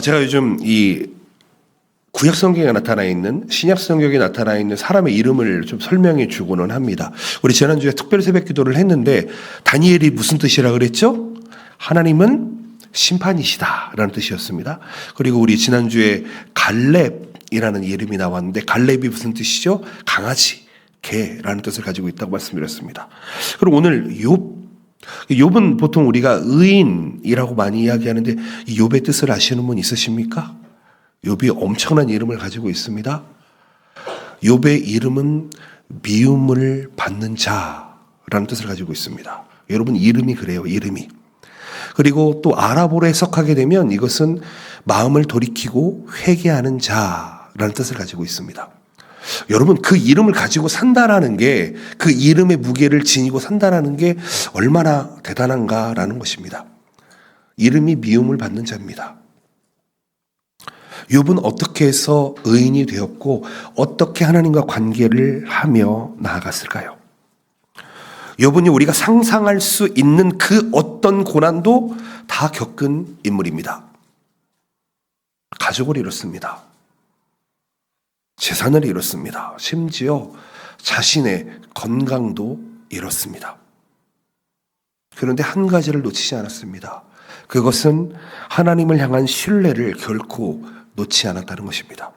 제가 요즘 이 구약 성경에 나타나 있는, 신약 성경에 나타나 있는 사람의 이름을 좀 설명해 주고는 합니다. 우리 지난주에 특별 새벽 기도를 했는데 다니엘이 무슨 뜻이라 그랬죠? 하나님은 심판이시다라는 뜻이었습니다. 그리고 우리 지난주에 갈렙이라는 이름이 나왔는데 갈렙이 무슨 뜻이죠? 강아지, 개라는 뜻을 가지고 있다고 말씀드렸습니다. 그리고 오늘 욥은 보통 우리가 의인이라고 많이 이야기하는데 이 욥의 뜻을 아시는 분 있으십니까? 욥이 엄청난 이름을 가지고 있습니다. 욥의 이름은 미움을 받는 자라는 뜻을 가지고 있습니다. 여러분 이름이 그래요. 이름이. 그리고 또 아랍어로 해석하게 되면 이것은 마음을 돌이키고 회개하는 자라는 뜻을 가지고 있습니다. 여러분 그 이름을 가지고 산다라는 게, 그 이름의 무게를 지니고 산다라는 게 얼마나 대단한가라는 것입니다. 이름이 미움을 받는 자입니다. 욥은 어떻게 해서 의인이 되었고 어떻게 하나님과 관계를 하며 나아갔을까요? 욥은요, 우리가 상상할 수 있는 그 어떤 고난도 다 겪은 인물입니다. 가족을 잃었습니다. 재산을 잃었습니다. 심지어 자신의 건강도 잃었습니다. 그런데 한 가지를 놓치지 않았습니다. 그것은 하나님을 향한 신뢰를 결코 놓지 않았다는 것입니다.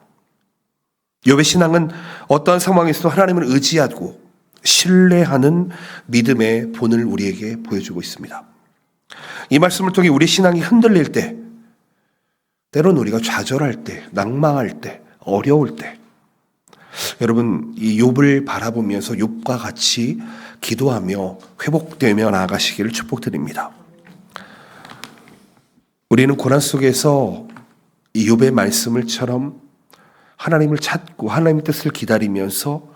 욥의 신앙은 어떠한 상황에서도 하나님을 의지하고 신뢰하는 믿음의 본을 우리에게 보여주고 있습니다. 이 말씀을 통해 우리 신앙이 흔들릴 때, 때로는 우리가 좌절할 때, 낭망할 때, 어려울 때, 여러분 이 욥을 바라보면서 욥과 같이 기도하며 회복되며 나아가시기를 축복드립니다. 우리는 고난 속에서 이 욥의 말씀을처럼 하나님을 찾고 하나님의 뜻을 기다리면서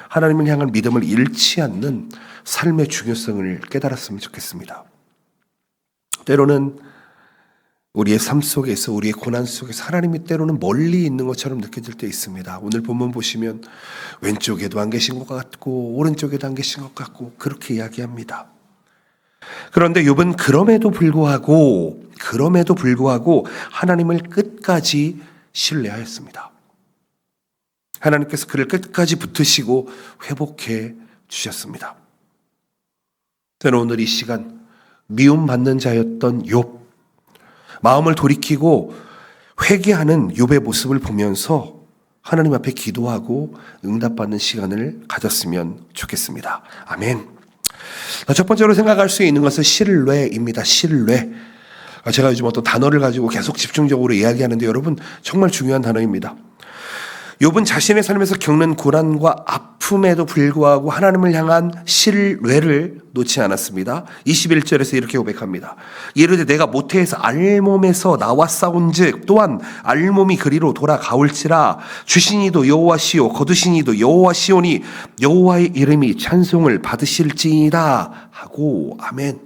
하나님을 향한 믿음을 잃지 않는 삶의 중요성을 깨달았으면 좋겠습니다. 때로는 우리의 삶 속에서, 우리의 고난 속에서 하나님이 때로는 멀리 있는 것처럼 느껴질 때 있습니다. 오늘 본문 보시면 왼쪽에도 안 계신 것 같고 오른쪽에도 안 계신 것 같고 그렇게 이야기합니다. 그런데 욥은 그럼에도 불구하고 하나님을 끝까지 신뢰하였습니다. 하나님께서 그를 끝까지 붙드시고 회복해 주셨습니다. 저는 오늘 이 시간 미움받는 자였던 욥, 마음을 돌이키고 회개하는 욥의 모습을 보면서 하나님 앞에 기도하고 응답받는 시간을 가졌으면 좋겠습니다. 아멘. 첫 번째로 생각할 수 있는 것은 신뢰입니다. 신뢰. 제가 요즘 어떤 단어를 가지고 계속 집중적으로 이야기하는데 여러분 정말 중요한 단어입니다. 욥은 자신의 삶에서 겪는 고난과 아픔에도 불구하고 하나님을 향한 신뢰를 놓지 않았습니다. 21절에서 이렇게 고백합니다. 이르되 내가 모태에서 알몸에서 나와 싸운즉 또한 알몸이 그리로 돌아가올지라 주신 이도 여호와시오 거두신 이도 여호와시오니 여호와의 이름이 찬송을 받으실지이다 하고. 아멘.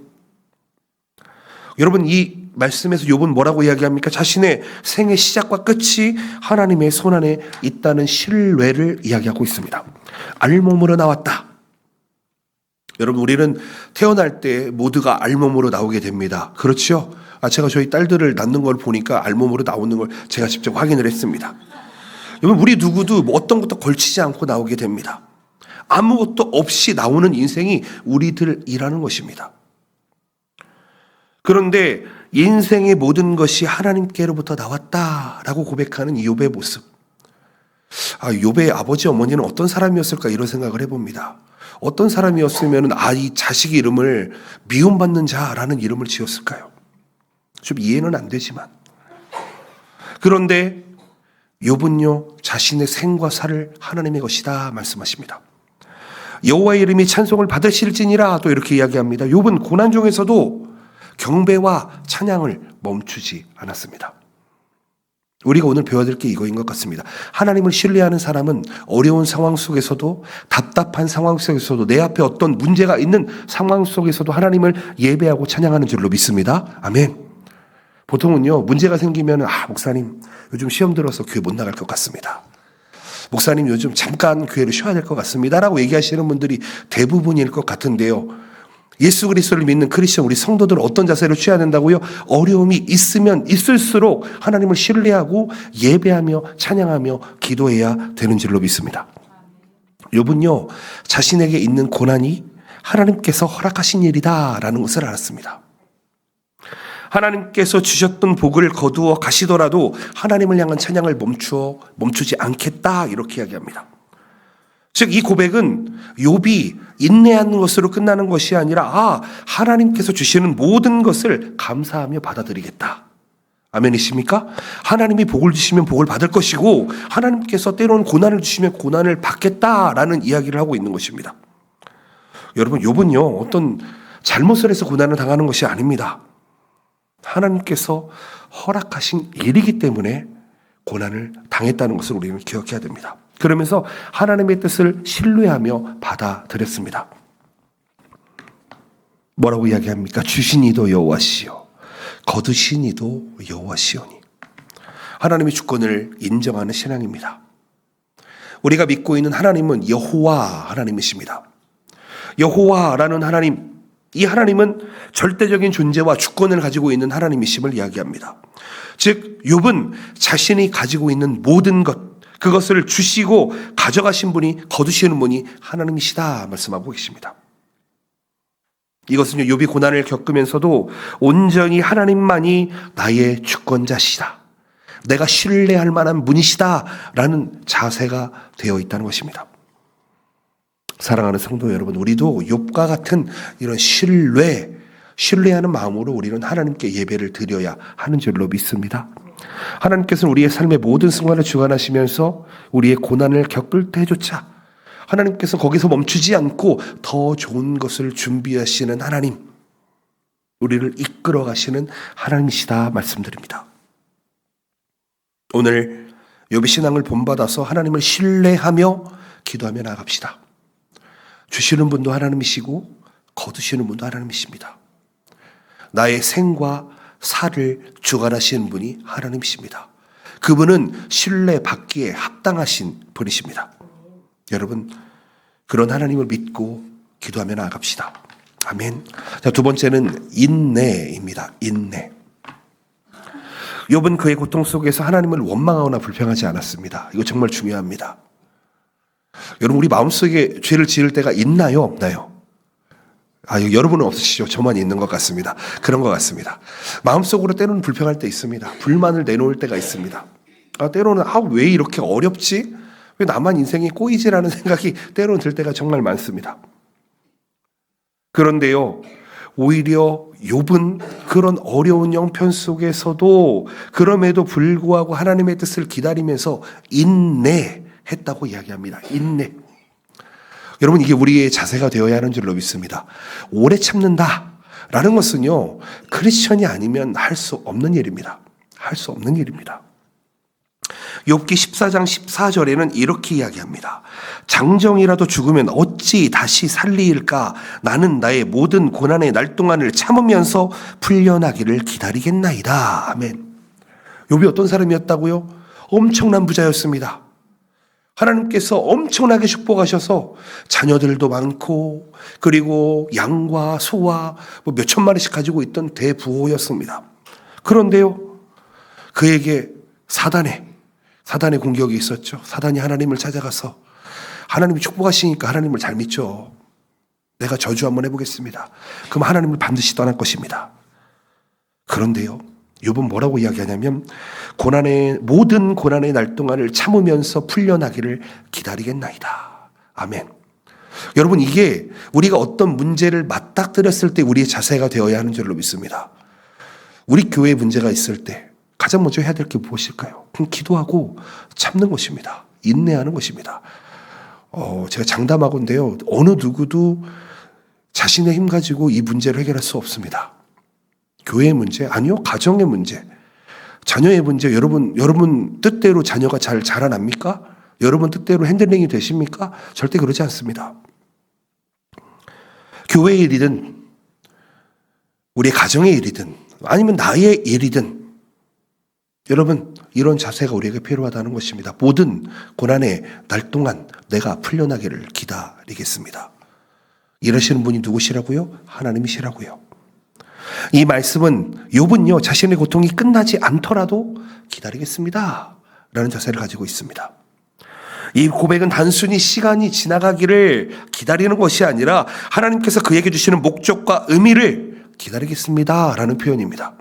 여러분 이 말씀에서 욥은 뭐라고 이야기합니까? 자신의 생의 시작과 끝이 하나님의 손안에 있다는 신뢰를 이야기하고 있습니다. 알몸으로 나왔다. 여러분 우리는 태어날 때 모두가 알몸으로 나오게 됩니다. 그렇죠? 제가 저희 딸들을 낳는 걸 보니까 알몸으로 나오는 걸 제가 직접 확인을 했습니다. 여러분 우리 누구도 어떤 것도 걸치지 않고 나오게 됩니다. 아무것도 없이 나오는 인생이 우리들이라는 것입니다. 그런데 인생의 모든 것이 하나님께로부터 나왔다라고 고백하는 이 욥의 모습. 욥의 아버지 어머니는 어떤 사람이었을까 이런 생각을 해봅니다. 어떤 사람이었으면 이 자식 이름을 미움받는 자라는 이름을 지었을까요? 좀 이해는 안 되지만. 그런데 욥은요 자신의 생과 살을 하나님의 것이다 말씀하십니다. 여호와의 이름이 찬송을 받으실지니라 또 이렇게 이야기합니다. 욥은 고난 중에서도 경배와 찬양을 멈추지 않았습니다. 우리가 오늘 배워야 될 게 이거인 것 같습니다. 하나님을 신뢰하는 사람은 어려운 상황 속에서도, 답답한 상황 속에서도, 내 앞에 어떤 문제가 있는 상황 속에서도 하나님을 예배하고 찬양하는 줄로 믿습니다. 아멘. 보통은요 문제가 생기면 목사님 요즘 시험 들어서 교회 못 나갈 것 같습니다. 목사님 요즘 잠깐 교회를 쉬어야 될 것 같습니다 라고 얘기하시는 분들이 대부분일 것 같은데요, 예수 그리스도를 믿는 크리스천 우리 성도들은 어떤 자세를 취해야 된다고요? 어려움이 있으면 있을수록 하나님을 신뢰하고 예배하며 찬양하며 기도해야 되는 줄로 믿습니다. 욥은요, 자신에게 있는 고난이 하나님께서 허락하신 일이다라는 것을 알았습니다. 하나님께서 주셨던 복을 거두어 가시더라도 하나님을 향한 찬양을 멈추지 않겠다, 이렇게 이야기합니다. 즉 이 고백은 욥이 인내하는 것으로 끝나는 것이 아니라 하나님께서 주시는 모든 것을 감사하며 받아들이겠다. 아멘이십니까? 하나님이 복을 주시면 복을 받을 것이고 하나님께서 때로는 고난을 주시면 고난을 받겠다라는 이야기를 하고 있는 것입니다. 여러분, 욥은요, 어떤 잘못을 해서 고난을 당하는 것이 아닙니다. 하나님께서 허락하신 일이기 때문에 고난을 당했다는 것을 우리는 기억해야 됩니다. 그러면서 하나님의 뜻을 신뢰하며 받아들였습니다. 뭐라고 이야기합니까? 주신 이도 여호와시요 거두신 이도 여호와시오니. 하나님의 주권을 인정하는 신앙입니다. 우리가 믿고 있는 하나님은 여호와 하나님이십니다. 여호와라는 하나님, 이 하나님은 절대적인 존재와 주권을 가지고 있는 하나님이심을 이야기합니다. 즉 욥은 자신이 가지고 있는 모든 것, 그것을 주시고 가져가신 분이, 거두시는 분이 하나님이시다 말씀하고 계십니다. 이것은 욥이 고난을 겪으면서도 온전히 하나님만이 나의 주권자시다, 내가 신뢰할 만한 분이시다 라는 자세가 되어 있다는 것입니다. 사랑하는 성도 여러분, 우리도 욥과 같은 이런 신뢰하는 마음으로 우리는 하나님께 예배를 드려야 하는 줄로 믿습니다. 하나님께서는 우리의 삶의 모든 순간을 주관하시면서 우리의 고난을 겪을 때조차 하나님께서 거기서 멈추지 않고 더 좋은 것을 준비하시는 하나님, 우리를 이끌어 가시는 하나님이시다 말씀드립니다. 오늘 욥의 신앙을 본받아서 하나님을 신뢰하며 기도하며 나아갑시다. 주시는 분도 하나님이시고 거두시는 분도 하나님이십니다. 나의 생과 살을 주관하시는 분이 하나님이십니다. 그분은 신뢰받기에 합당하신 분이십니다. 여러분, 그런 하나님을 믿고 기도하며 나아갑시다. 아멘. 자, 두 번째는 인내입니다. 인내. 욥은 그의 고통 속에서 하나님을 원망하거나 불평하지 않았습니다. 이거 정말 중요합니다. 여러분, 우리 마음속에 죄를 지을 때가 있나요, 없나요? 여러분은 없으시죠? 저만 있는 것 같습니다. 그런 것 같습니다. 마음속으로 때로는 불평할 때 있습니다. 불만을 내놓을 때가 있습니다. 때로는 왜 이렇게 어렵지? 왜 나만 인생이 꼬이지라는 생각이 때로는 들 때가 정말 많습니다. 그런데요, 오히려 욥은 그런 어려운 형편 속에서도 그럼에도 불구하고 하나님의 뜻을 기다리면서 인내했다고 이야기합니다. 인내. 여러분, 이게 우리의 자세가 되어야 하는 줄로 믿습니다. 오래 참는다라는 것은요, 크리스천이 아니면 할 수 없는 일입니다. 할 수 없는 일입니다. 욥기 14장 14절에는 이렇게 이야기합니다. 장정이라도 죽으면 어찌 다시 살리일까? 나는 나의 모든 고난의 날 동안을 참으면서 풀려나기를 기다리겠나이다. 아멘. 욥이 어떤 사람이었다고요? 엄청난 부자였습니다. 하나님께서 엄청나게 축복하셔서 자녀들도 많고 그리고 양과 소와 몇천 마리씩 가지고 있던 대부호였습니다. 그런데요, 그에게 사단의 공격이 있었죠. 사단이 하나님을 찾아가서 하나님이 축복하시니까 하나님을 잘 믿죠. 내가 저주 한번 해보겠습니다. 그럼 하나님을 반드시 떠날 것입니다. 그런데요, 욥은 뭐라고 이야기하냐면 모든 고난의 날 동안을 참으면서 풀려나기를 기다리겠나이다. 아멘. 여러분, 이게 우리가 어떤 문제를 맞닥뜨렸을 때 우리의 자세가 되어야 하는 줄로 믿습니다. 우리 교회에 문제가 있을 때 가장 먼저 해야 될 게 무엇일까요? 그럼 기도하고 참는 것입니다. 인내하는 것입니다. 제가 장담하건데요, 어느 누구도 자신의 힘 가지고 이 문제를 해결할 수 없습니다. 교회의 문제? 아니요. 가정의 문제, 자녀의 문제. 여러분 뜻대로 자녀가 잘 자라납니까? 여러분 뜻대로 핸들링이 되십니까? 절대 그러지 않습니다. 교회의 일이든 우리의 가정의 일이든 아니면 나의 일이든 여러분, 이런 자세가 우리에게 필요하다는 것입니다. 모든 고난의 날 동안 내가 풀려나기를 기다리겠습니다. 일하시는 분이 누구시라고요? 하나님이시라고요. 이 말씀은 욥은요, 자신의 고통이 끝나지 않더라도 기다리겠습니다 라는 자세를 가지고 있습니다. 이 고백은 단순히 시간이 지나가기를 기다리는 것이 아니라 하나님께서 그에게 주시는 목적과 의미를 기다리겠습니다 라는 표현입니다.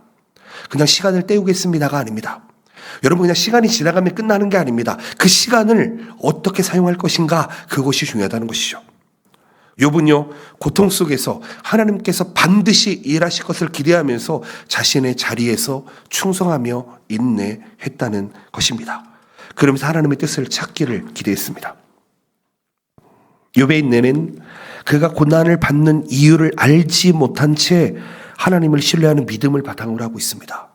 그냥 시간을 때우겠습니다가 아닙니다. 여러분, 그냥 시간이 지나가면 끝나는 게 아닙니다. 그 시간을 어떻게 사용할 것인가, 그것이 중요하다는 것이죠. 욥은요, 고통 속에서 하나님께서 반드시 일하실 것을 기대하면서 자신의 자리에서 충성하며 인내했다는 것입니다. 그러면서 하나님의 뜻을 찾기를 기대했습니다. 욥의 인내는 그가 고난을 받는 이유를 알지 못한 채 하나님을 신뢰하는 믿음을 바탕으로 하고 있습니다.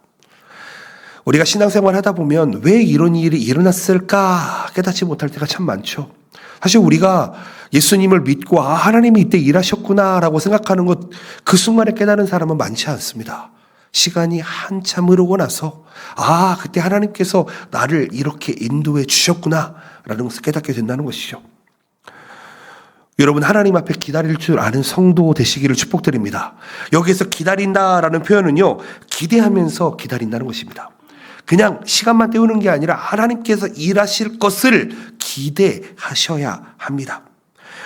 우리가 신앙생활 하다 보면 왜 이런 일이 일어났을까 깨닫지 못할 때가 참 많죠. 사실 우리가 예수님을 믿고 하나님이 이때 일하셨구나라고 생각하는 것, 그 순간에 깨달은 사람은 많지 않습니다. 시간이 한참 흐르고 나서 그때 하나님께서 나를 이렇게 인도해 주셨구나라는 것을 깨닫게 된다는 것이죠. 여러분, 하나님 앞에 기다릴 줄 아는 성도 되시기를 축복드립니다. 여기에서 기다린다라는 표현은요, 기대하면서 기다린다는 것입니다. 그냥 시간만 때우는 게 아니라 하나님께서 일하실 것을 기대하셔야 합니다.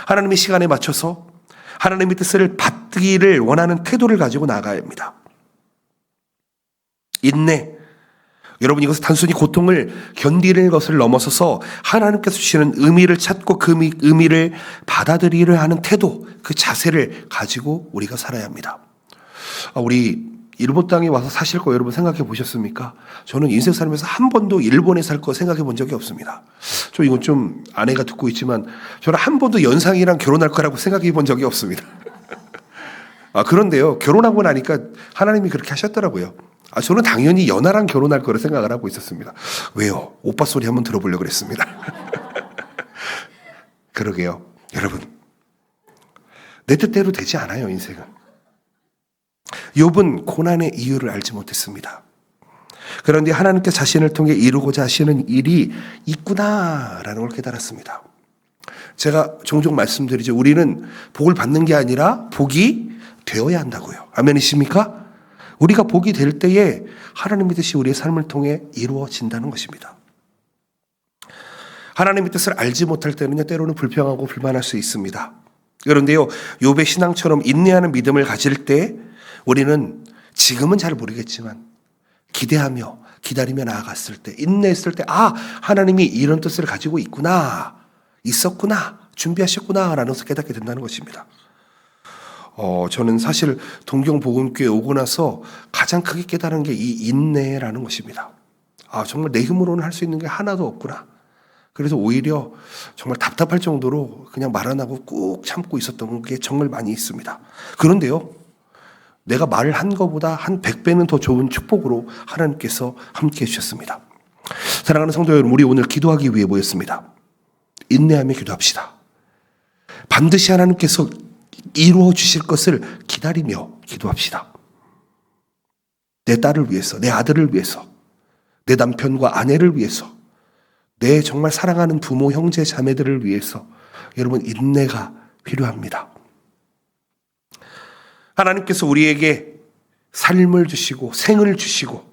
하나님의 시간에 맞춰서 하나님의 뜻을 받기를 원하는 태도를 가지고 나가야 합니다. 인내. 여러분, 이것은 단순히 고통을 견디는 것을 넘어서서 하나님께서 주시는 의미를 찾고 그 의미를 받아들이려 하는 태도, 그 자세를 가지고 우리가 살아야 합니다. 우리 일본 땅에 와서 사실 거 여러분 생각해 보셨습니까? 저는 인생 살면서 한 번도 일본에 살 거 생각해 본 적이 없습니다. 이건 좀 아내가 듣고 있지만 저는 한 번도 연상이랑 결혼할 거라고 생각해 본 적이 없습니다. 그런데요, 결혼하고 나니까 하나님이 그렇게 하셨더라고요. 저는 당연히 연하랑 결혼할 거라 생각을 하고 있었습니다. 왜요? 오빠 소리 한번 들어보려고 그랬습니다. 그러게요. 여러분, 내 뜻대로 되지 않아요, 인생은. 욥은 고난의 이유를 알지 못했습니다. 그런데 하나님께 자신을 통해 이루고자 하시는 일이 있구나라는 걸 깨달았습니다. 제가 종종 말씀드리죠. 우리는 복을 받는 게 아니라 복이 되어야 한다고요. 아멘이십니까? 우리가 복이 될 때에 하나님의 뜻이 우리의 삶을 통해 이루어진다는 것입니다. 하나님의 뜻을 알지 못할 때는요, 때로는 불평하고 불만할 수 있습니다. 그런데요, 욥의 신앙처럼 인내하는 믿음을 가질 때 우리는 지금은 잘 모르겠지만 기대하며 기다리며 나아갔을 때, 인내했을 때, 하나님이 이런 뜻을 가지고 있구나, 있었구나, 준비하셨구나 라는 것을 깨닫게 된다는 것입니다. 저는 사실 동경복음교회 오고 나서 가장 크게 깨달은 게 이 인내라는 것입니다. 정말 내 힘으로는 할 수 있는 게 하나도 없구나. 그래서 오히려 정말 답답할 정도로 그냥 말 안 하고 꾹 참고 있었던 게 정말 많이 있습니다. 그런데요, 내가 말을 한 것보다 한 100배는 더 좋은 축복으로 하나님께서 함께 해주셨습니다. 사랑하는 성도 여러분, 우리 오늘 기도하기 위해 모였습니다. 인내하며 기도합시다. 반드시 하나님께서 이루어 주실 것을 기다리며 기도합시다. 내 딸을 위해서, 내 아들을 위해서, 내 남편과 아내를 위해서, 내 정말 사랑하는 부모, 형제, 자매들을 위해서 여러분, 인내가 필요합니다. 하나님께서 우리에게 삶을 주시고 생을 주시고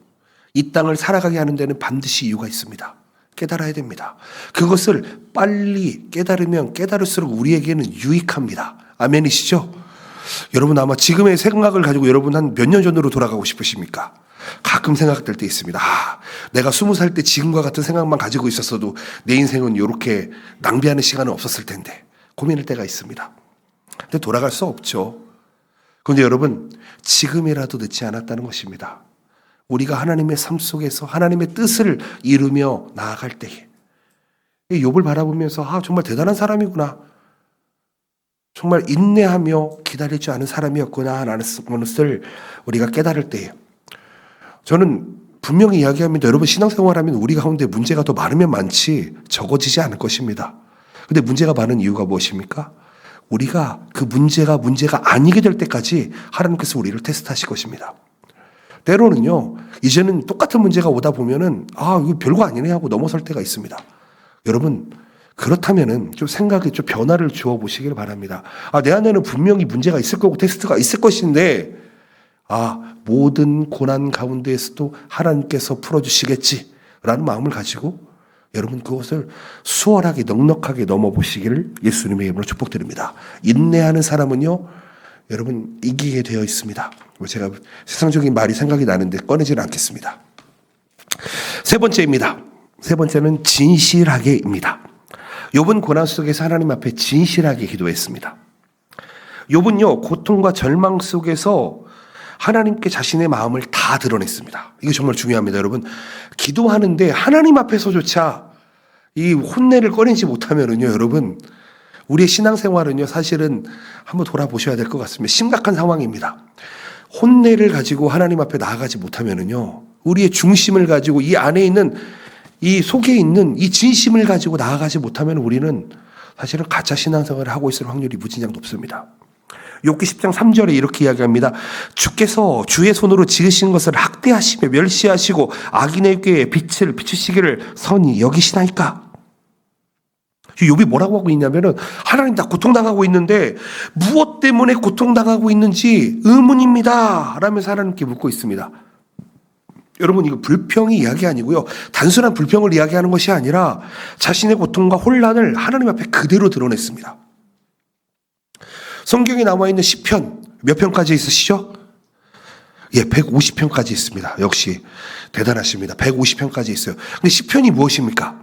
이 땅을 살아가게 하는 데는 반드시 이유가 있습니다. 깨달아야 됩니다. 그것을 빨리 깨달으면 깨달을수록 우리에게는 유익합니다. 아멘이시죠? 여러분, 아마 지금의 생각을 가지고 여러분 한 몇 년 전으로 돌아가고 싶으십니까? 가끔 생각될 때 있습니다. 내가 20살 때 지금과 같은 생각만 가지고 있었어도 내 인생은 이렇게 낭비하는 시간은 없었을 텐데 고민할 때가 있습니다. 근데 돌아갈 수 없죠. 그런데 여러분, 지금이라도 늦지 않았다는 것입니다. 우리가 하나님의 삶 속에서 하나님의 뜻을 이루며 나아갈 때에 욥을 바라보면서 정말 대단한 사람이구나, 정말 인내하며 기다릴 줄 아는 사람이었구나 라는 것을 우리가 깨달을 때에, 저는 분명히 이야기합니다. 여러분, 신앙생활하면 우리 가운데 문제가 더 많으면 많지 적어지지 않을 것입니다. 근데 문제가 많은 이유가 무엇입니까? 우리가 그 문제가 아니게 될 때까지 하나님께서 우리를 테스트하실 것입니다. 때로는요, 이제는 똑같은 문제가 오다 보면은 이거 별거 아니네 하고 넘어설 때가 있습니다. 여러분, 그렇다면은 좀 생각에 좀 변화를 주어 보시길 바랍니다. 내 안에는 분명히 문제가 있을 거고 테스트가 있을 것인데, 모든 고난 가운데에서도 하나님께서 풀어주시겠지라는 마음을 가지고 여러분 그것을 수월하게 넉넉하게 넘어보시기를 예수님의 이름으로 축복드립니다. 인내하는 사람은요, 여러분 이기게 되어 있습니다. 제가 세상적인 말이 생각이 나는데 꺼내지는 않겠습니다. 세 번째입니다. 세 번째는 진실하게입니다. 욥은 고난 속에서 하나님 앞에 진실하게 기도했습니다. 욥은요, 고통과 절망 속에서 하나님께 자신의 마음을 다 드러냈습니다. 이게 정말 중요합니다, 여러분. 기도하는데 하나님 앞에서조차 이 혼내를 꺼내지 못하면은요, 여러분, 우리의 신앙생활은요, 사실은 한번 돌아보셔야 될 것 같습니다. 심각한 상황입니다. 혼내를 가지고 하나님 앞에 나아가지 못하면은요, 우리의 중심을 가지고 이 안에 있는 이 속에 있는 이 진심을 가지고 나아가지 못하면 우리는 사실은 가짜 신앙생활을 하고 있을 확률이 무진장 높습니다. 욥기 10장 3절에 이렇게 이야기합니다. 주께서 주의 손으로 지으신 것을 학대하시며 멸시하시고 악인에게 빛을 비추시기를 선히 여기시나이까? 욥이 뭐라고 하고 있냐면은 하나님 나 고통당하고 있는데 무엇 때문에 고통당하고 있는지 의문입니다 라면서 하나님께 묻고 있습니다. 여러분 이거 불평이 이야기 아니고요. 단순한 불평을 이야기하는 것이 아니라 자신의 고통과 혼란을 하나님 앞에 그대로 드러냈습니다. 성경에 나와 있는 시편 몇 편까지 있으시죠? 150편까지 있습니다. 역시 대단하십니다. 150편까지 있어요. 근데 시편이 무엇입니까?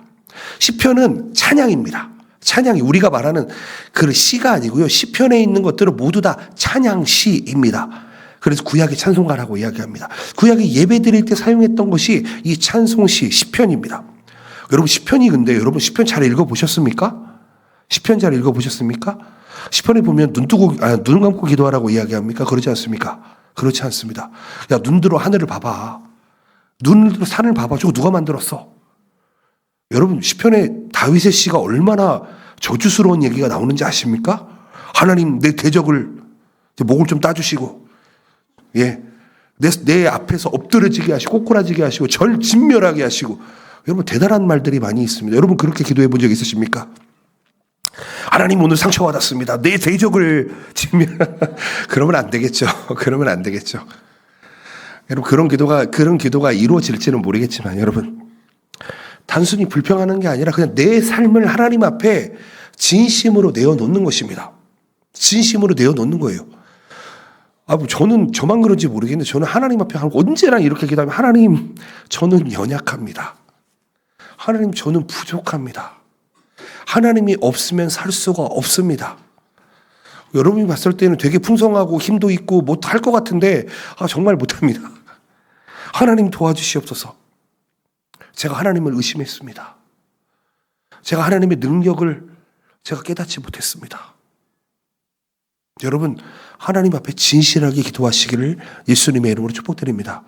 시편은 찬양입니다. 찬양이 우리가 말하는 그 시가 아니고요. 시편에 있는 것들은 모두 다 찬양시입니다. 그래서 구약의 찬송가라고 이야기합니다. 구약의 예배 드릴 때 사용했던 것이 이 찬송시 시편입니다. 여러분 시편이 근데 여러분 시편 잘 읽어보셨습니까? 시편 잘 읽어보셨습니까? 시편에 보면 눈 감고 기도하라고 이야기합니까? 그러지 않습니까? 그렇지 않습니다. 야, 눈 들어 하늘을 봐봐. 눈 들어 산을 봐봐. 저거 누가 만들었어? 여러분 시편에 다윗의 시가 얼마나 저주스러운 얘기가 나오는지 아십니까? 하나님 내 대적을 목을 좀 따주시고 내 앞에서 엎드러지게 하시고 꼬꾸라지게 하시고 절 진멸하게 하시고 여러분 대단한 말들이 많이 있습니다. 여러분 그렇게 기도해 본 적 있으십니까? 하나님 오늘 상처받았습니다. 내 대적을 진멸 그러면 안 되겠죠. 그러면 안 되겠죠. 여러분 그런 기도가 이루어질지는 모르겠지만 여러분 단순히 불평하는 게 아니라 그냥 내 삶을 하나님 앞에 진심으로 내어놓는 것입니다. 진심으로 내어놓는 거예요. 저는 저만 그런지 모르겠는데 저는 하나님 앞에 언제나 이렇게 기도하면 하나님 저는 연약합니다. 하나님 저는 부족합니다. 하나님이 없으면 살 수가 없습니다. 여러분이 봤을 때는 되게 풍성하고 힘도 있고 못할 것 같은데 정말 못합니다. 하나님 도와주시옵소서. 제가 하나님을 의심했습니다. 제가 하나님의 능력을 제가 깨닫지 못했습니다. 여러분 하나님 앞에 진실하게 기도하시기를 예수님의 이름으로 축복드립니다.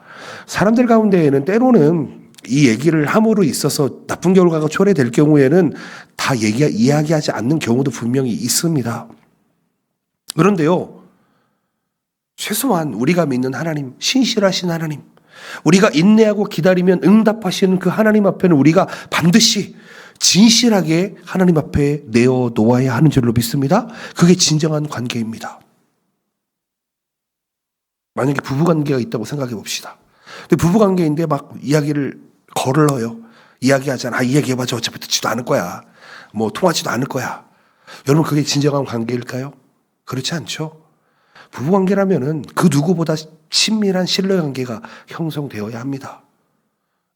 사람들 가운데에는 때로는 이 얘기를 함으로 있어서 나쁜 결과가 초래될 경우에는 다 이야기하지 않는 경우도 분명히 있습니다. 그런데요, 최소한 우리가 믿는 하나님, 신실하신 하나님, 우리가 인내하고 기다리면 응답하시는 그 하나님 앞에는 우리가 반드시 진실하게 하나님 앞에 내어놓아야 하는 줄로 믿습니다. 그게 진정한 관계입니다. 만약에 부부관계가 있다고 생각해 봅시다. 근데 부부관계인데 막 이야기를 걸러요. 이야기하잖아. 이야기해봐. 저 어차피 듣지도 않을 거야. 통하지도 않을 거야. 여러분 그게 진정한 관계일까요? 그렇지 않죠. 부부관계라면은 그 누구보다 친밀한 신뢰관계가 형성되어야 합니다.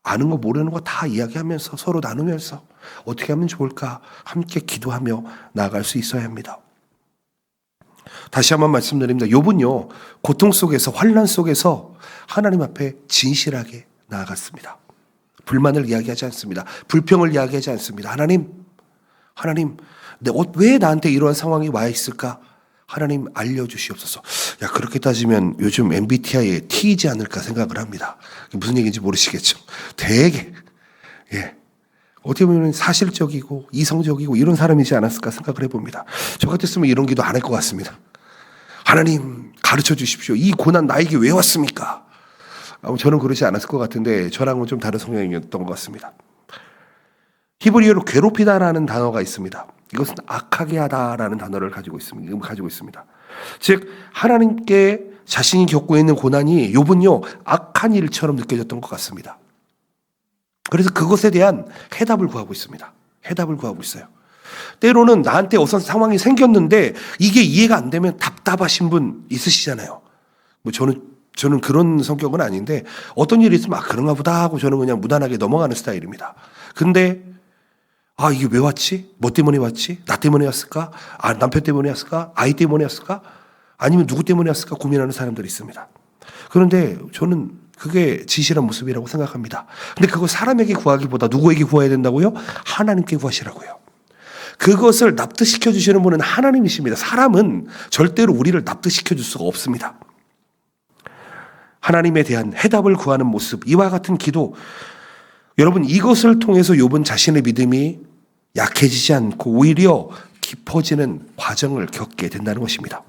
아는 거 모르는 거 다 이야기하면서 서로 나누면서 어떻게 하면 좋을까 함께 기도하며 나아갈 수 있어야 합니다. 다시 한번 말씀드립니다. 욥은요 고통 속에서 환난 속에서 하나님 앞에 진실하게 나아갔습니다. 불만을 이야기하지 않습니다. 불평을 이야기하지 않습니다. 하나님 왜 나한테 이러한 상황이 와 있을까? 하나님 알려주시옵소서. 그렇게 따지면 요즘 MBTI에 T이지 않을까 생각을 합니다. 무슨 얘기인지 모르시겠죠. 되게 어떻게 보면 사실적이고 이성적이고 이런 사람이지 않았을까 생각을 해봅니다. 저 같았으면 이런 기도 안 할 것 같습니다. 하나님 가르쳐 주십시오. 이 고난 나에게 왜 왔습니까? 저는 그러지 않았을 것 같은데 저랑은 좀 다른 성향이었던 것 같습니다. 히브리어로 괴롭히다라는 단어가 있습니다. 이것은 악하게 하다라는 단어를 가지고 있습니다. 즉 하나님께 자신이 겪고 있는 고난이 욥은요 악한 일처럼 느껴졌던 것 같습니다. 그래서 그것에 대한 해답을 구하고 있습니다. 해답을 구하고 있어요. 때로는 나한테 어떤 상황이 생겼는데 이게 이해가 안 되면 답답하신 분 있으시잖아요. 뭐 저는 그런 성격은 아닌데 어떤 일이 있으면 그런가 보다 하고 저는 그냥 무난하게 넘어가는 스타일입니다. 근데 이게 왜 왔지? 뭐 때문에 왔지? 나 때문에 왔을까? 남편 때문에 왔을까? 아이 때문에 왔을까? 아니면 누구 때문에 왔을까? 고민하는 사람들이 있습니다. 그런데 저는 그게 진실한 모습이라고 생각합니다. 근데 그거 사람에게 구하기보다 누구에게 구해야 된다고요? 하나님께 구하시라고요. 그것을 납득시켜 주시는 분은 하나님이십니다. 사람은 절대로 우리를 납득시켜 줄 수가 없습니다. 하나님에 대한 해답을 구하는 모습, 이와 같은 기도, 여러분 이것을 통해서 욥은 자신의 믿음이 약해지지 않고 오히려 깊어지는 과정을 겪게 된다는 것입니다.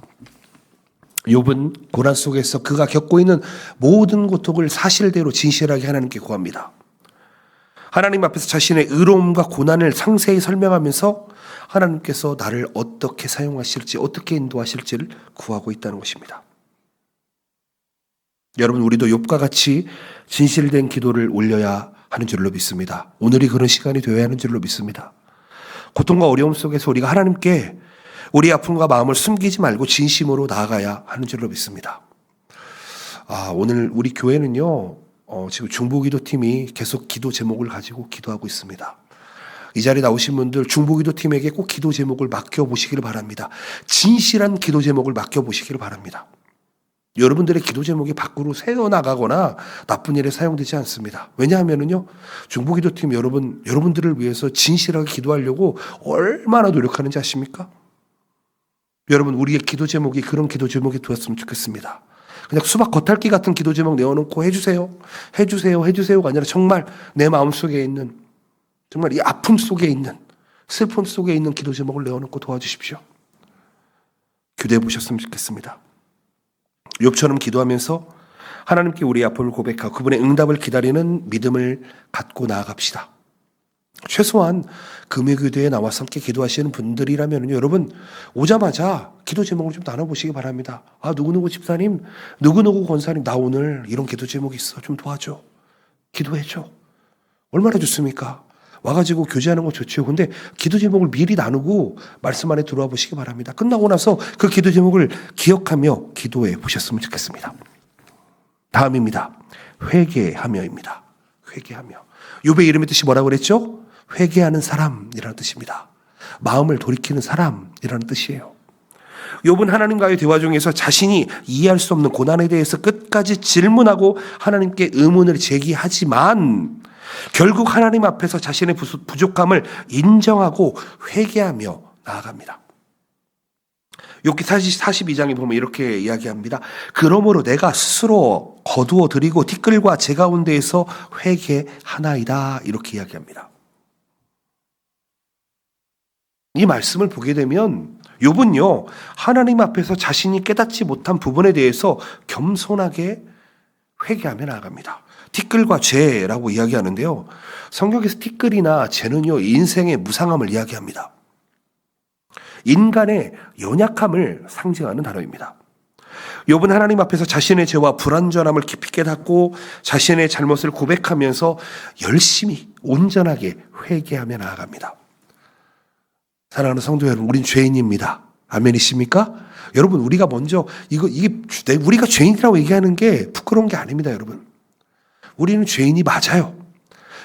욥은 고난 속에서 그가 겪고 있는 모든 고통을 사실대로 진실하게 하나님께 구합니다. 하나님 앞에서 자신의 의로움과 고난을 상세히 설명하면서 하나님께서 나를 어떻게 사용하실지, 어떻게 인도하실지를 구하고 있다는 것입니다. 여러분 우리도 욥과 같이 진실된 기도를 올려야 하는 줄로 믿습니다. 오늘이 그런 시간이 되어야 하는 줄로 믿습니다. 고통과 어려움 속에서 우리가 하나님께 우리 아픔과 마음을 숨기지 말고 진심으로 나아가야 하는 줄로 믿습니다. 오늘 우리 교회는요 지금 중보기도팀이 계속 기도 제목을 가지고 기도하고 있습니다. 이 자리에 나오신 분들 중보기도팀에게 꼭 기도 제목을 맡겨보시기를 바랍니다. 진실한 기도 제목을 맡겨보시기를 바랍니다. 여러분들의 기도 제목이 밖으로 새어나가거나 나쁜 일에 사용되지 않습니다. 왜냐하면요 중보기도팀 여러분들을 위해서 진실하게 기도하려고 얼마나 노력하는지 아십니까? 여러분 우리의 기도 제목이 그런 기도 제목이 되었으면 좋겠습니다. 그냥 수박 겉핥기 같은 기도 제목 내어놓고 해주세요가 아니라 정말 내 마음속에 있는, 정말 이 아픔 속에 있는, 슬픔 속에 있는 기도 제목을 내어놓고 도와주십시오. 기도해 보셨으면 좋겠습니다. 욥처럼 기도하면서 하나님께 우리의 아픔을 고백하고 그분의 응답을 기다리는 믿음을 갖고 나아갑시다. 최소한 금요기도에 나와서 함께 기도하시는 분들이라면 여러분 오자마자 기도 제목을 좀 나눠보시기 바랍니다. 누구누구 집사님, 누구누구 권사님, 나 오늘 이런 기도 제목이 있어. 좀 도와줘. 기도해줘. 얼마나 좋습니까? 와가지고 교제하는 거 좋죠. 근데 기도 제목을 미리 나누고 말씀 안에 들어와 보시기 바랍니다. 끝나고 나서 그 기도 제목을 기억하며 기도해 보셨으면 좋겠습니다. 다음입니다. 회개하며입니다. 회개하며. 욥의 이름의 뜻이 뭐라고 그랬죠? 회개하는 사람이라는 뜻입니다. 마음을 돌이키는 사람이라는 뜻이에요. 욥은 하나님과의 대화 중에서 자신이 이해할 수 없는 고난에 대해서 끝까지 질문하고 하나님께 의문을 제기하지만 결국 하나님 앞에서 자신의 부족함을 인정하고 회개하며 나아갑니다. 욥기 42장에 보면 이렇게 이야기합니다. 그러므로 내가 스스로 거두어 드리고 티끌과 제 가운데에서 회개하나이다. 이렇게 이야기합니다. 이 말씀을 보게 되면 욥은요 하나님 앞에서 자신이 깨닫지 못한 부분에 대해서 겸손하게 회개하며 나아갑니다. 티끌과 죄라고 이야기하는데요. 성경에서 티끌이나 죄는요 인생의 무상함을 이야기합니다. 인간의 연약함을 상징하는 단어입니다. 욥은 하나님 앞에서 자신의 죄와 불완전함을 깊이 깨닫고 자신의 잘못을 고백하면서 열심히 온전하게 회개하며 나아갑니다. 사랑하는 성도 여러분, 우린 죄인입니다. 아멘이십니까? 여러분, 우리가 먼저 우리가 죄인이라고 얘기하는 게 부끄러운 게 아닙니다, 여러분. 우리는 죄인이 맞아요.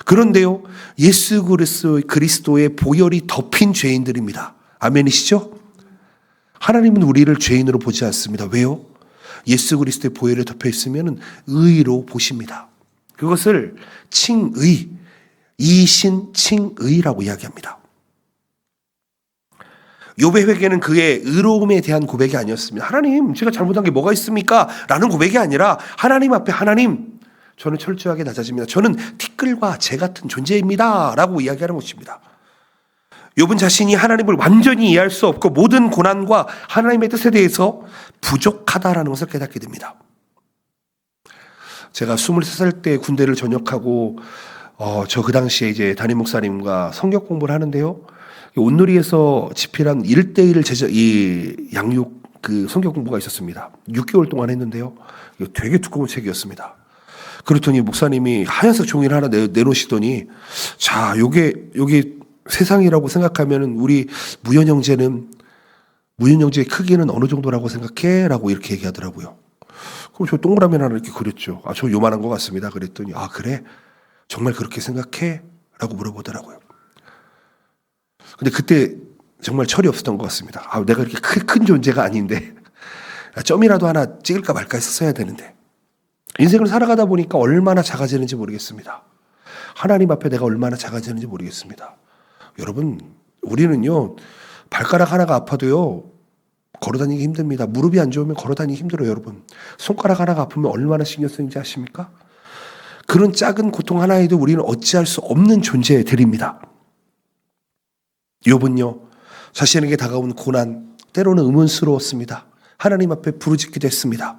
그런데요, 예수 그리스도의 보혈이 덮인 죄인들입니다. 아멘이시죠? 하나님은 우리를 죄인으로 보지 않습니다. 왜요? 예수 그리스도의 보혈에 덮여 있으면 의로 보십니다. 그것을 칭의, 이신 칭의라고 이야기합니다. 욥의 회개는 그의 의로움에 대한 고백이 아니었습니다. 하나님, 제가 잘못한 게 뭐가 있습니까? 라는 고백이 아니라 하나님 앞에 하나님, 저는 철저하게 낮아집니다. 저는 티끌과 재 같은 존재입니다. 라고 이야기하는 것입니다. 욥은 자신이 하나님을 완전히 이해할 수 없고 모든 고난과 하나님의 뜻에 대해서 부족하다라는 것을 깨닫게 됩니다. 제가 23살 때 군대를 전역하고 저 그 당시에 이제 담임 목사님과 성경 공부를 하는데요. 온누리에서 집필한 1:1 이 양육 그 성경 공부가 있었습니다. 6개월 동안 했는데요. 이거 되게 두꺼운 책이었습니다. 그렇더니 목사님이 하얀색 종이를 하나 내놓으시더니, 자, 요게 세상이라고 생각하면은 우리 무현 형제의 크기는 어느 정도라고 생각해? 라고 이렇게 얘기하더라고요. 그럼 저 동그라미 하나 이렇게 그렸죠. 저 요만한 것 같습니다. 그랬더니, 그래? 정말 그렇게 생각해? 라고 물어보더라고요. 근데 그때 정말 철이 없었던 것 같습니다. 내가 이렇게 큰 존재가 아닌데, 점이라도 하나 찍을까 말까 했어야 되는데, 인생을 살아가다 보니까 얼마나 작아지는지 모르겠습니다. 하나님 앞에 내가 얼마나 작아지는지 모르겠습니다. 여러분, 우리는요, 발가락 하나가 아파도요, 걸어다니기 힘듭니다. 무릎이 안 좋으면 걸어다니기 힘들어요, 여러분. 손가락 하나가 아프면 얼마나 신경 쓰는지 아십니까? 그런 작은 고통 하나에도 우리는 어찌할 수 없는 존재들입니다. 욥은요, 자신에게 다가온 고난, 때로는 의문스러웠습니다. 하나님 앞에 부르짖기도 했습니다.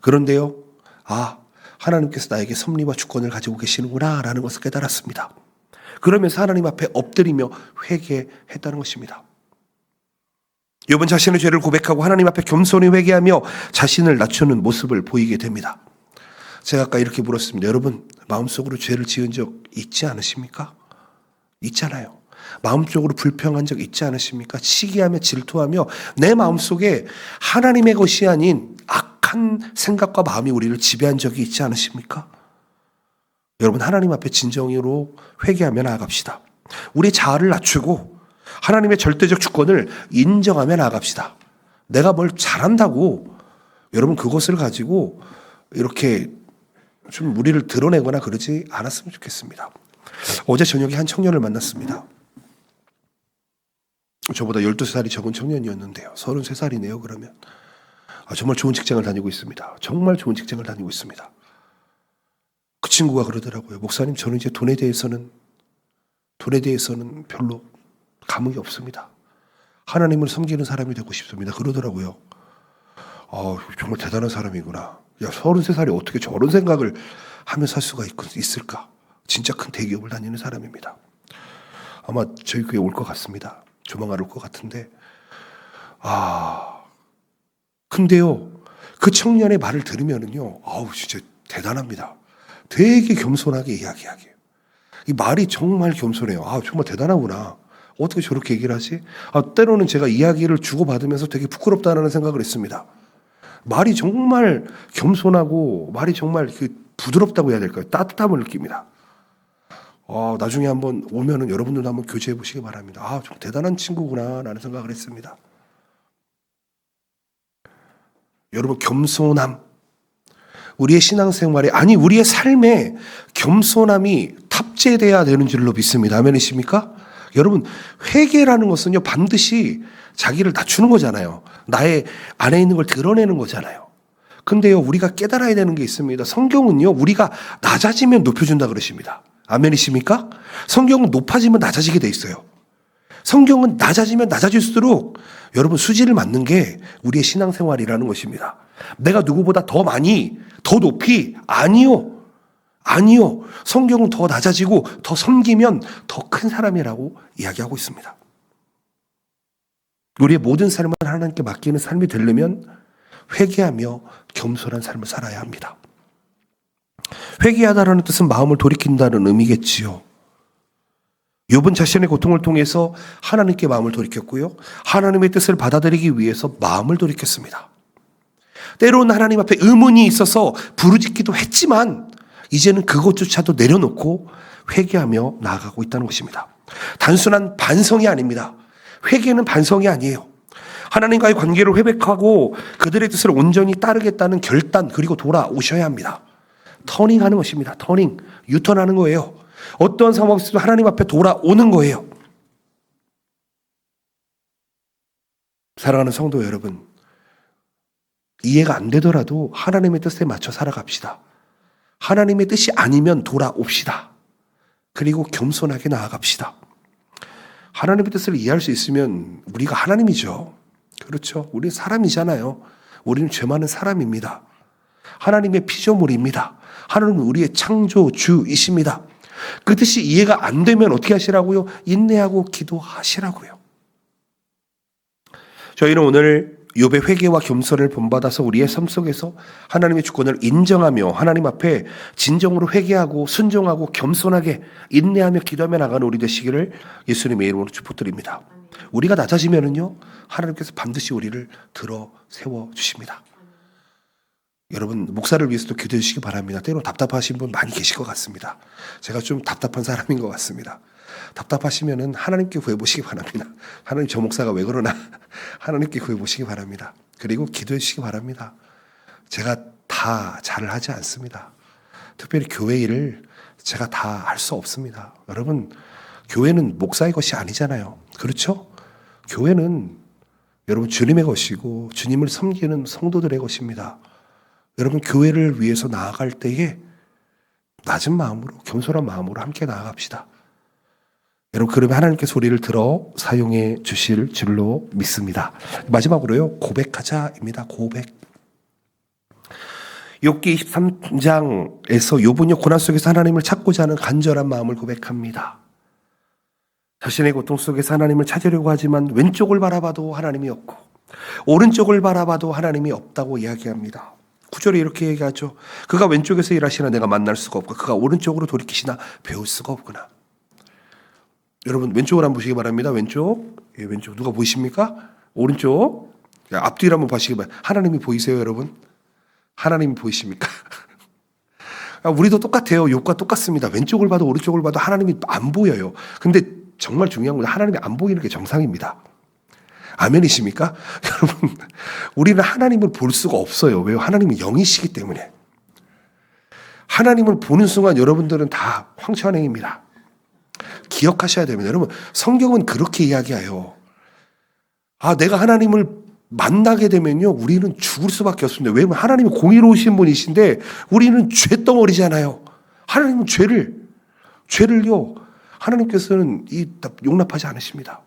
그런데요, 하나님께서 나에게 섭리와 주권을 가지고 계시는구나 라는 것을 깨달았습니다. 그러면서 하나님 앞에 엎드리며 회개했다는 것입니다. 욥은 자신의 죄를 고백하고 하나님 앞에 겸손히 회개하며 자신을 낮추는 모습을 보이게 됩니다. 제가 아까 이렇게 물었습니다. 여러분, 마음속으로 죄를 지은 적 있지 않으십니까? 있잖아요. 마음속으로 불평한 적 있지 않으십니까? 시기하며 질투하며 내 마음속에 하나님의 것이 아닌 악한 생각과 마음이 우리를 지배한 적이 있지 않으십니까? 여러분, 하나님 앞에 진정으로 회개하며 나아갑시다. 우리 자아를 낮추고 하나님의 절대적 주권을 인정하며 나아갑시다. 내가 뭘 잘한다고 여러분 그것을 가지고 이렇게 좀 우리를 드러내거나 그러지 않았으면 좋겠습니다. 어제 저녁에 한 청년을 만났습니다. 저보다 12살이 적은 청년이었는데요. 33살이네요, 그러면. 정말 좋은 직장을 다니고 있습니다. 정말 좋은 직장을 다니고 있습니다. 그 친구가 그러더라고요. 목사님, 저는 이제 돈에 대해서는 별로 감흥이 없습니다. 하나님을 섬기는 사람이 되고 싶습니다. 그러더라고요. 정말 대단한 사람이구나. 33살이 어떻게 저런 생각을 하며 살 수가 있을까? 진짜 큰 대기업을 다니는 사람입니다. 아마 저희 교회에 올 것 같습니다. 조만간 올 것 같은데. 근데요, 그 청년의 말을 들으면은요, 진짜 대단합니다. 되게 겸손하게 이야기하게요. 이 말이 정말 겸손해요. 정말 대단하구나. 어떻게 저렇게 얘기를 하지? 때로는 제가 이야기를 주고받으면서 되게 부끄럽다는 생각을 했습니다. 말이 정말 겸손하고 말이 정말 부드럽다고 해야 될까요? 따뜻함을 느낍니다. 나중에 한번 오면은 여러분들도 한번 교제해 보시기 바랍니다. 좀 대단한 친구구나 라는 생각을 했습니다. 여러분, 겸손함. 우리의 신앙생활에, 우리의 삶에 겸손함이 탑재돼야 되는 줄로 믿습니다. 아멘이십니까? 여러분, 회개라는 것은요, 반드시 자기를 낮추는 거잖아요. 나의 안에 있는 걸 드러내는 거잖아요. 근데요, 우리가 깨달아야 되는 게 있습니다. 성경은요, 우리가 낮아지면 높여준다 그러십니다. 아멘이십니까? 성경은 높아지면 낮아지게 돼 있어요. 성경은 낮아지면 낮아질수록 여러분 수지를 맞는 게 우리의 신앙생활이라는 것입니다. 내가 누구보다 더 많이, 더 높이, 아니요. 성경은 더 낮아지고 더 섬기면 더 큰 사람이라고 이야기하고 있습니다. 우리의 모든 삶을 하나님께 맡기는 삶이 되려면 회개하며 겸손한 삶을 살아야 합니다. 회개하다라는 뜻은 마음을 돌이킨다는 의미겠지요. 욥은 자신의 고통을 통해서 하나님께 마음을 돌이켰고요. 하나님의 뜻을 받아들이기 위해서 마음을 돌이켰습니다. 때로는 하나님 앞에 의문이 있어서 부르짖기도 했지만 이제는 그것조차도 내려놓고 회개하며 나아가고 있다는 것입니다. 단순한 반성이 아닙니다. 회개는 반성이 아니에요. 하나님과의 관계를 회복하고 그들의 뜻을 온전히 따르겠다는 결단, 그리고 돌아오셔야 합니다. 터닝하는 것입니다. 터닝, 유턴하는 거예요. 어떠한 상황에서도 하나님 앞에 돌아오는 거예요. 사랑하는 성도 여러분, 이해가 안 되더라도 하나님의 뜻에 맞춰 살아갑시다. 하나님의 뜻이 아니면 돌아옵시다. 그리고 겸손하게 나아갑시다. 하나님의 뜻을 이해할 수 있으면 우리가 하나님이죠. 그렇죠. 우리는 사람이잖아요. 우리는 죄 많은 사람입니다. 하나님의 피조물입니다. 하나님은 우리의 창조주이십니다. 그 뜻이 이해가 안 되면 어떻게 하시라고요? 인내하고 기도하시라고요. 저희는 오늘 욥의 회개와 겸손을 본받아서 우리의 삶 속에서 하나님의 주권을 인정하며 하나님 앞에 진정으로 회개하고 순종하고 겸손하게 인내하며 기도하며 나가는 우리 되시기를 예수님의 이름으로 축복드립니다. 우리가 낮아지면은요, 하나님께서 반드시 우리를 들어 세워 주십니다. 여러분, 목사를 위해서도 기도해 주시기 바랍니다. 때로 답답하신 분 많이 계실 것 같습니다. 제가 좀 답답한 사람인 것 같습니다. 답답하시면은 하나님께 구해보시기 바랍니다. 하나님, 저 목사가 왜 그러나 하나님께 구해보시기 바랍니다. 그리고 기도해 주시기 바랍니다. 제가 다 잘 하지 않습니다. 특별히 교회 일을 제가 다 할 수 없습니다. 여러분, 교회는 목사의 것이 아니잖아요. 그렇죠? 교회는 여러분 주님의 것이고 주님을 섬기는 성도들의 것입니다. 여러분, 교회를 위해서 나아갈 때에 낮은 마음으로, 겸손한 마음으로 함께 나아갑시다. 여러분, 그러면 하나님께서 우리를 들어 사용해 주실 줄로 믿습니다. 마지막으로요, 고백하자입니다. 고백. 욥기 23장에서 욥은요, 고난 속에서 하나님을 찾고자 하는 간절한 마음을 고백합니다. 자신의 고통 속에서 하나님을 찾으려고 하지만 왼쪽을 바라봐도 하나님이 없고 오른쪽을 바라봐도 하나님이 없다고 이야기합니다. 9절에 이렇게 얘기하죠. 그가 왼쪽에서 일하시나 내가 만날 수가 없고 그가 오른쪽으로 돌이키시나 배울 수가 없구나. 여러분, 왼쪽을 한번 보시기 바랍니다. 왼쪽. 예, 왼쪽. 누가 보이십니까? 오른쪽. 앞뒤를 한번 보시기 바랍니다. 하나님이 보이세요, 여러분? 하나님이 보이십니까? 우리도 똑같아요. 욥과 똑같습니다. 왼쪽을 봐도 오른쪽을 봐도 하나님이 안 보여요. 근데 정말 중요한 건 하나님이 안 보이는 게 정상입니다. 아멘이십니까? 여러분, 우리는 하나님을 볼 수가 없어요. 왜요? 하나님은 영이시기 때문에. 하나님을 보는 순간 여러분들은 다 황천행입니다. 기억하셔야 됩니다. 여러분, 성경은 그렇게 이야기해요. 내가 하나님을 만나게 되면요, 우리는 죽을 수밖에 없습니다. 왜냐하면 하나님이 공의로우신 분이신데 우리는 죄덩어리잖아요. 하나님은 죄를요, 하나님께서는 용납하지 않으십니다.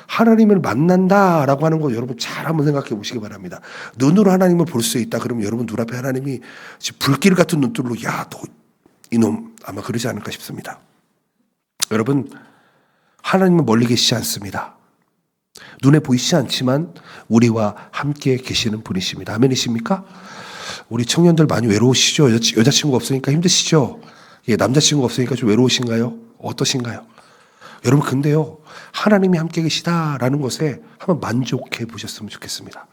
하나님을 만난다라고 하는 거 여러분 잘 한번 생각해 보시기 바랍니다. 눈으로 하나님을 볼 수 있다 그러면 여러분 눈앞에 하나님이 불길 같은 눈들로 야, 너 이놈, 아마 그러지 않을까 싶습니다. 여러분, 하나님은 멀리 계시지 않습니다. 눈에 보이시지 않지만 우리와 함께 계시는 분이십니다. 아멘이십니까? 우리 청년들 많이 외로우시죠? 여자친구가 없으니까 힘드시죠? 예, 남자친구가 없으니까 좀 외로우신가요? 어떠신가요? 여러분, 근데요, 하나님이 함께 계시다라는 것에 한번 만족해 보셨으면 좋겠습니다.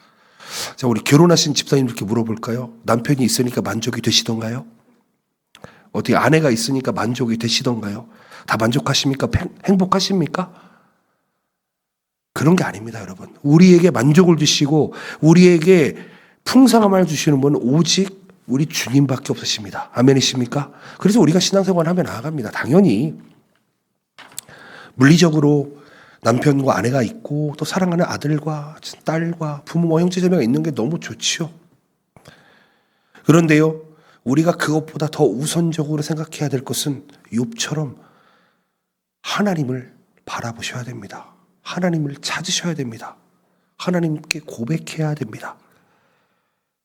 자, 우리 결혼하신 집사님들께 물어볼까요? 남편이 있으니까 만족이 되시던가요? 어떻게 아내가 있으니까 만족이 되시던가요? 다 만족하십니까? 행복하십니까? 그런 게 아닙니다, 여러분. 우리에게 만족을 주시고 우리에게 풍성함을 주시는 분은 오직 우리 주님밖에 없으십니다. 아멘이십니까? 그래서 우리가 신앙생활을 하며 나아갑니다. 당연히 물리적으로 남편과 아내가 있고 또 사랑하는 아들과 딸과 부모와 형제자매가 있는 게 너무 좋지요. 그런데요, 우리가 그것보다 더 우선적으로 생각해야 될 것은 욥처럼 하나님을 바라보셔야 됩니다. 하나님을 찾으셔야 됩니다. 하나님께 고백해야 됩니다.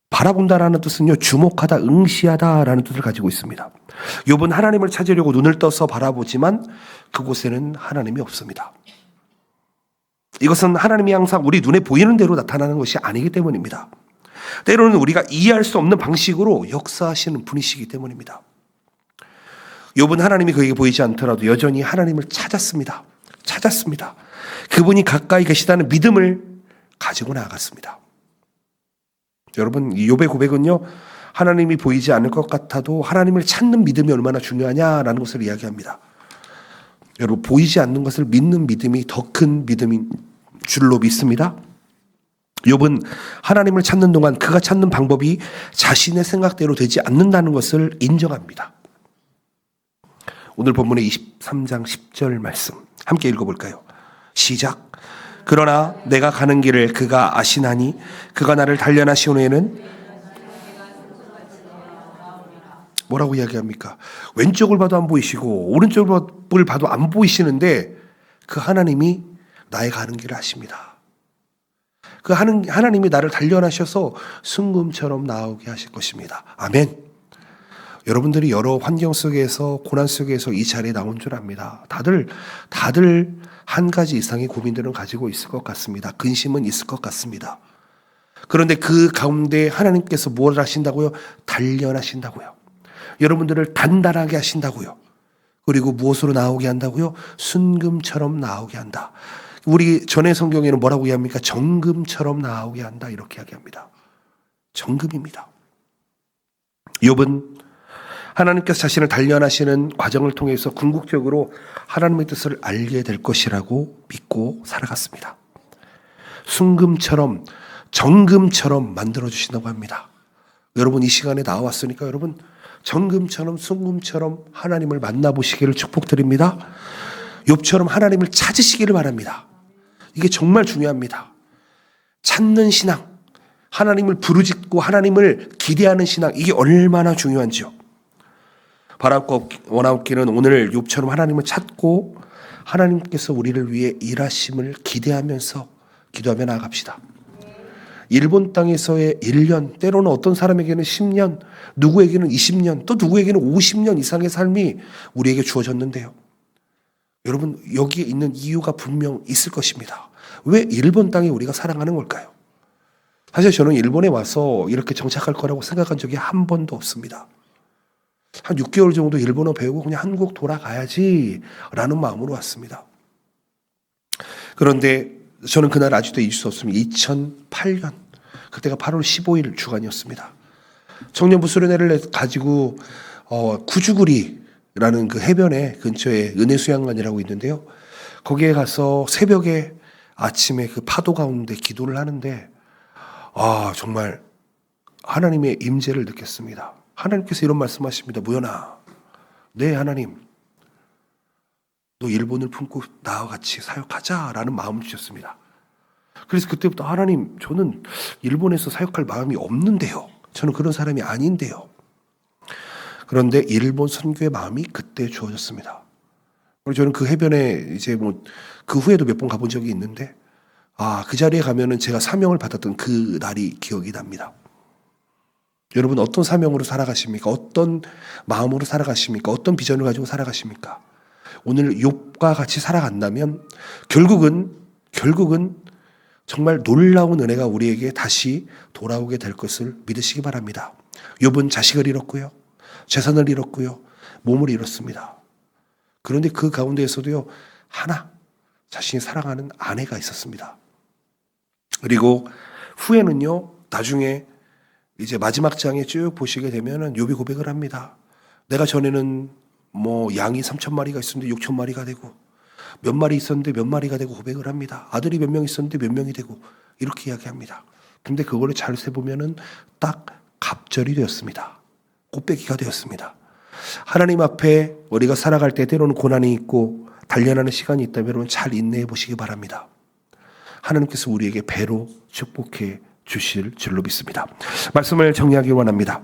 바라본다라는 뜻은요, 주목하다, 응시하다라는 뜻을 가지고 있습니다. 욥은 하나님을 찾으려고 눈을 떠서 바라보지만 그곳에는 하나님이 없습니다. 이것은 하나님이 항상 우리 눈에 보이는 대로 나타나는 것이 아니기 때문입니다. 때로는 우리가 이해할 수 없는 방식으로 역사하시는 분이시기 때문입니다. 욥은 하나님이 그에게 보이지 않더라도 여전히 하나님을 찾았습니다. 그분이 가까이 계시다는 믿음을 가지고 나아갔습니다. 여러분, 이 욥의 고백은요, 하나님이 보이지 않을 것 같아도 하나님을 찾는 믿음이 얼마나 중요하냐라는 것을 이야기합니다. 여러분, 보이지 않는 것을 믿는 믿음이 더 큰 믿음인 줄로 믿습니다. 욥은 하나님을 찾는 동안 그가 찾는 방법이 자신의 생각대로 되지 않는다는 것을 인정합니다. 오늘 본문의 23장 10절 말씀 함께 읽어볼까요? 시작. 그러나 내가 가는 길을 그가 아시나니 그가 나를 단련하신 후에는 뭐라고 이야기합니까? 왼쪽을 봐도 안 보이시고 오른쪽을 봐도 안 보이시는데 그 하나님이 나의 가는 길을 아십니다. 그 하나님이 나를 단련하셔서 순금처럼 나오게 하실 것입니다. 아멘. 여러분들이 여러 환경 속에서 고난 속에서 이 자리에 나온 줄 압니다. 다들 한 가지 이상의 고민들은 가지고 있을 것 같습니다. 근심은 있을 것 같습니다. 그런데 그 가운데 하나님께서 뭘 하신다고요? 단련하신다고요. 여러분들을 단단하게 하신다고요. 그리고 무엇으로 나오게 한다고요? 순금처럼 나오게 한다. 우리 전의 성경에는 뭐라고 이야기합니까? 정금처럼 나오게 한다. 이렇게 이야기합니다. 정금입니다. 욥은 하나님께서 자신을 단련하시는 과정을 통해서 궁극적으로 하나님의 뜻을 알게 될 것이라고 믿고 살아갔습니다. 순금처럼 정금처럼 만들어주신다고 합니다. 여러분 이 시간에 나왔으니까 여러분 정금처럼 순금처럼 하나님을 만나보시기를 축복드립니다. 욥처럼 하나님을 찾으시기를 바랍니다. 이게 정말 중요합니다. 찾는 신앙, 하나님을 부르짖고 하나님을 기대하는 신앙, 이게 얼마나 중요한지요. 바람과 원하옵기는 오늘 욥처럼 하나님을 찾고 하나님께서 우리를 위해 일하심을 기대하면서 기도하며 나아갑시다. 일본 땅에서의 1년, 때로는 어떤 사람에게는 10년, 누구에게는 20년, 또 누구에게는 50년 이상의 삶이 우리에게 주어졌는데요. 여러분 여기에 있는 이유가 분명 있을 것입니다. 왜 일본 땅에 우리가 살아가는 걸까요? 사실 저는 일본에 와서 이렇게 정착할 거라고 생각한 적이 한 번도 없습니다. 한 6개월 정도 일본어 배우고 그냥 한국 돌아가야지 라는 마음으로 왔습니다. 그런데 저는 그날 아직도 잊을 수 없습니다. 2008년 그때가 8월 15일 주간이었습니다. 청년부 수련회를 가지고 구주구리라는 그 해변에 근처에 은혜수양관이라고 있는데요. 거기에 가서 새벽에 아침에 그 파도 가운데 기도를 하는데 정말 하나님의 임재를 느꼈습니다. 하나님께서 이런 말씀하십니다. 무연아, 네 하나님, 너 일본을 품고 나와 같이 사역하자라는 마음을 주셨습니다. 그래서 그때부터 하나님, 저는 일본에서 사역할 마음이 없는데요. 저는 그런 사람이 아닌데요. 그런데 일본 선교의 마음이 그때 주어졌습니다. 그리고 저는 그 해변에 이제 그 후에도 몇 번 가본 적이 있는데 그 자리에 가면은 제가 사명을 받았던 그 날이 기억이 납니다. 여러분 어떤 사명으로 살아가십니까? 어떤 마음으로 살아가십니까? 어떤 비전을 가지고 살아가십니까? 오늘 욥과 같이 살아간다면 결국은 정말 놀라운 은혜가 우리에게 다시 돌아오게 될 것을 믿으시기 바랍니다. 욥은 자식을 잃었고요. 재산을 잃었고요. 몸을 잃었습니다. 그런데 그 가운데에서도요. 하나 자신이 사랑하는 아내가 있었습니다. 그리고 후에는요. 나중에 이제 마지막 장에 쭉 보시게 되면은 욥이 고백을 합니다. 내가 전에는 양이 3,000마리가 있었는데 6,000마리가 되고 몇 마리 있었는데 몇 마리가 되고 고백을 합니다. 아들이 몇 명 있었는데 몇 명이 되고 이렇게 이야기합니다. 근데 그거를 잘 세보면은 딱 갑절이 되었습니다. 곱빼기가 되었습니다. 하나님 앞에 우리가 살아갈 때 때로는 고난이 있고 단련하는 시간이 있다면 여러분 잘 인내해 보시기 바랍니다. 하나님께서 우리에게 배로 축복해 주실 줄로 믿습니다. 말씀을 정리하기 원합니다.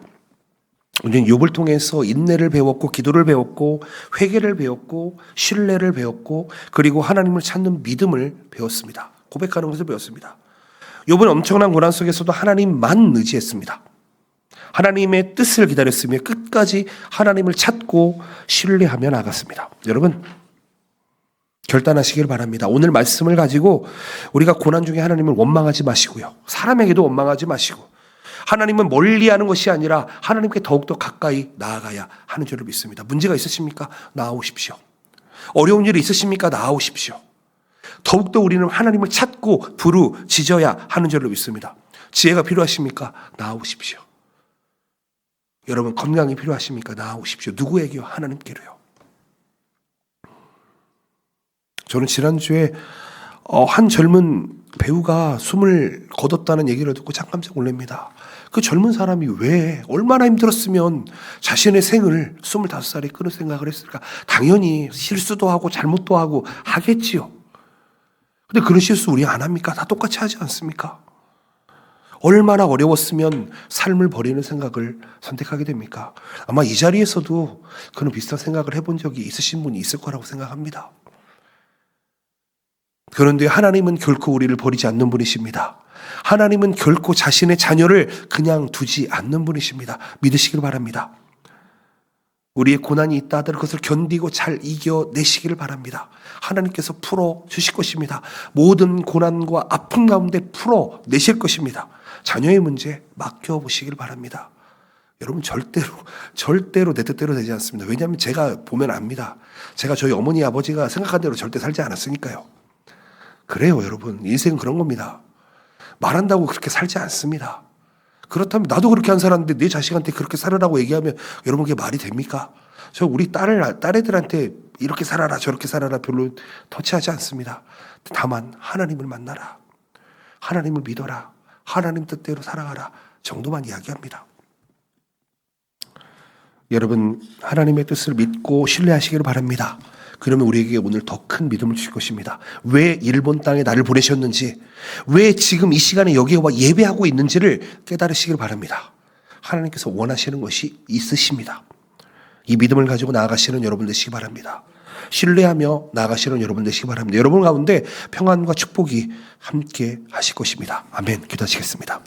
우리는 욥을 통해서 인내를 배웠고 기도를 배웠고 회개를 배웠고 신뢰를 배웠고 그리고 하나님을 찾는 믿음을 배웠습니다. 고백하는 것을 배웠습니다. 욥은 엄청난 고난 속에서도 하나님만 의지했습니다. 하나님의 뜻을 기다렸으며 끝까지 하나님을 찾고 신뢰하며 나갔습니다. 여러분 결단하시길 바랍니다. 오늘 말씀을 가지고 우리가 고난 중에 하나님을 원망하지 마시고요. 사람에게도 원망하지 마시고 하나님은 멀리하는 것이 아니라 하나님께 더욱더 가까이 나아가야 하는 줄을 믿습니다. 문제가 있으십니까? 나아오십시오. 어려운 일이 있으십니까? 나아오십시오. 더욱더 우리는 하나님을 찾고 부르짖어야 하는 줄을 믿습니다. 지혜가 필요하십니까? 나아오십시오. 여러분 건강이 필요하십니까? 나아오십시오. 누구에게요? 하나님께로요. 저는 지난주에 한 젊은 배우가 숨을 거뒀다는 얘기를 듣고 참 깜짝 놀랍니다. 그 젊은 사람이 왜 얼마나 힘들었으면 자신의 생을 25살에 끊을 생각을 했을까? 당연히 실수도 하고 잘못도 하고 하겠지요. 근데 그런 실수 우리 안 합니까? 다 똑같이 하지 않습니까? 얼마나 어려웠으면 삶을 버리는 생각을 선택하게 됩니까? 아마 이 자리에서도 그런 비슷한 생각을 해본 적이 있으신 분이 있을 거라고 생각합니다. 그런데 하나님은 결코 우리를 버리지 않는 분이십니다. 하나님은 결코 자신의 자녀를 그냥 두지 않는 분이십니다. 믿으시길 바랍니다. 우리의 고난이 있다 하더라도 그것을 견디고 잘 이겨내시기를 바랍니다. 하나님께서 풀어주실 것입니다. 모든 고난과 아픔 가운데 풀어내실 것입니다. 자녀의 문제 맡겨보시길 바랍니다. 여러분 절대로 내 뜻대로 되지 않습니다. 왜냐하면 제가 보면 압니다. 제가 저희 어머니 아버지가 생각한 대로 절대 살지 않았으니까요. 그래요 여러분. 인생은 그런 겁니다. 말한다고 그렇게 살지 않습니다. 그렇다면 나도 그렇게 한 사람인데 내 자식한테 그렇게 살으라고 얘기하면 여러분 그게 말이 됩니까? 저 우리 딸애들한테 이렇게 살아라 저렇게 살아라 별로 터치하지 않습니다. 다만 하나님을 만나라. 하나님을 믿어라. 하나님 뜻대로 살아가라 정도만 이야기합니다. 여러분 하나님의 뜻을 믿고 신뢰하시기를 바랍니다. 그러면 우리에게 오늘 더 큰 믿음을 주실 것입니다. 왜 일본 땅에 나를 보내셨는지, 왜 지금 이 시간에 여기에 와 예배하고 있는지를 깨달으시길 바랍니다. 하나님께서 원하시는 것이 있으십니다. 이 믿음을 가지고 나아가시는 여러분 되시기 바랍니다. 신뢰하며 나아가시는 여러분 되시기 바랍니다. 여러분 가운데 평안과 축복이 함께 하실 것입니다. 아멘. 기도하시겠습니다.